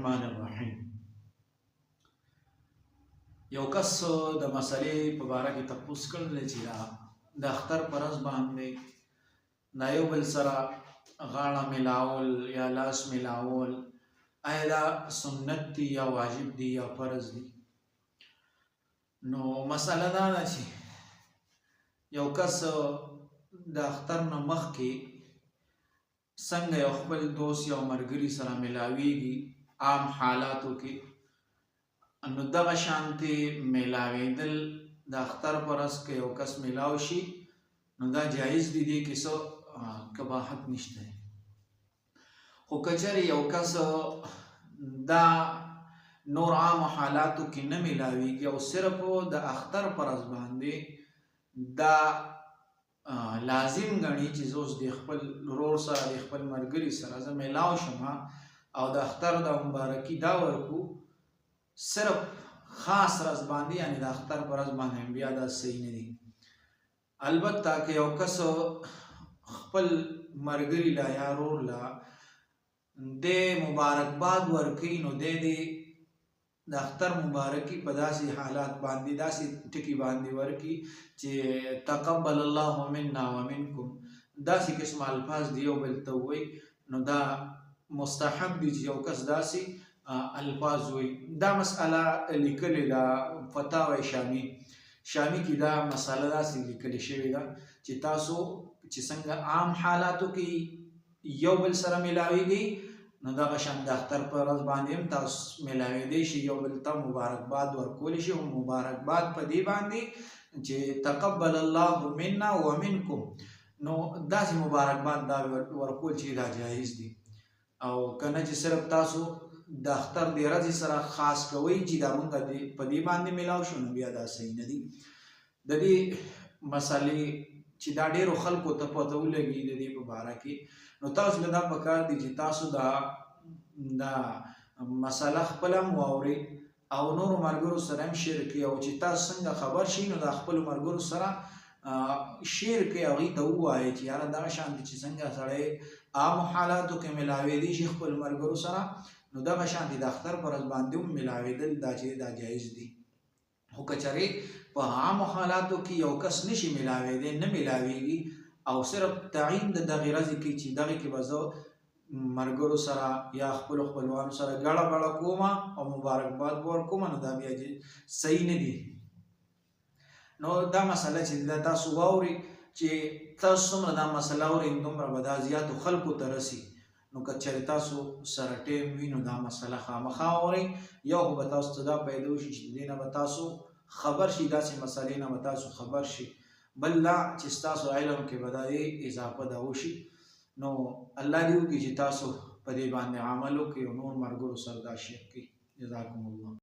الرحمن الرحیم. یو کس د مسلې په باره کې تپوس کړل چې د اختر په ورځ باندې دا یو بل سره غاړه ملاول یا لاس ملاول آیا دا سنت دی یا واجب دی یا فرض دی؟ نو مسله دا ده چې یو کس د اختر نه مخکې څنګه یو خپل دوست یا ملګري سره ملاویږي عام حالاتو کې، نو دغه شانتې ملاوېدل د اختر په ورځ کې یو کس ملاو شي نو دا جایز دي، دې کې څه قباحت نشته. خو که چېرې یو کس دا نور عام حالاتو کې نه ملاویږي او صرف د اختر په ورځ باندې دا لازم ګڼي چې زه اوس د خپل ورور سره د خپل ملګري سره زه ملاو شم او د اختر د مبارکي دا ورکو صرف خاص ورځ باندې، یعنې د اختر په ورځ باندې بیا دا صحیح نه دي. البته که یو کس خپل ملګري له یا ورور له د مبارکباد ورکوي نو د اختر مبارکي په داسې حالات باندې داسې ټکي باندې ورکي چې تقبل الله منا ومنکم، داسې قسم الفاظ دی یو بل ته ووایي، نو دا مستحب دي چې یو کس داسې الفاظ وایي. دا مسئله لیکلې ده فتاوی شامی کې دا مسئله داسې لیکلې شوې ده چې تاسو چې څنګه عام حالاتو کې یو بل سره ملاویږي نو دغه شان د اختر په ورځ باندې هم تاسو ملاویدی شي، یو بل ته مبارکباد ورکولی شي. او مبارکباد په دې باندې چې تقبل الله منا ومنکم، نو داسې مبارکباد دا ورکول چې دا جایز دي. او کنه چې صرف تاسو د اختر د ورځې سره خاص کوئ چې دا مونږ په دې باندې ملاو شو نو بیا دا صحیح نه دي. د دې مسلې چې دا ډېرو خلکو ته پته ولګي د دې په باره کې، نو تاسو له دا پکار دي چې تاسو دا مسله خپله هم واورئ او نورو ملګرو سره هم شیر کړئ، او چې تاسو څنګه خبر شئ نو د خپلو ملګرو سره شیر کړئ، هغوی ته ووایئ چې یاره دغه شانتې چې څنګه سړی عامو حالاتو کې ملاوېدی شي خپلو ملګرو سره، نو دغه شانتې د اختر په ورځ باندې هم ملاوېدل دا چې دا جایز دي. خو که چېرې په عامو حالاتو کې یو کس نشي ملاوېدی، نه ملاوېږي او صرف تعین د دغې ورځې کې چې دغې کې به زه ملګرو سره یا خپلو خپلوانو سره ګړه بړه کوم او مبارکباد به ورکوم، نو دا بیا صحیح نه دي. نو دا مسله چې دا تاسو واورئ چې تاسو څومره دا مسله اورئ دومره به دا زیاتو خلکو ته رسي. نو که چېرې تاسو سره ټیم وي نو دا مسله خامخا اورئ، یو خو به تاسو ته دا پیدا وشي چې د دې نه به تاسو خبر شي، داسې مسلې نه به تاسو خبر شي، بل دا چې ستاسو علم کې به دا اضافه دا وشي. نو الله دې وکړي چې تاسو په دې باندې عمل وکړئ او نور ملګرو سره دا شیر کړئ. جزاکم الله.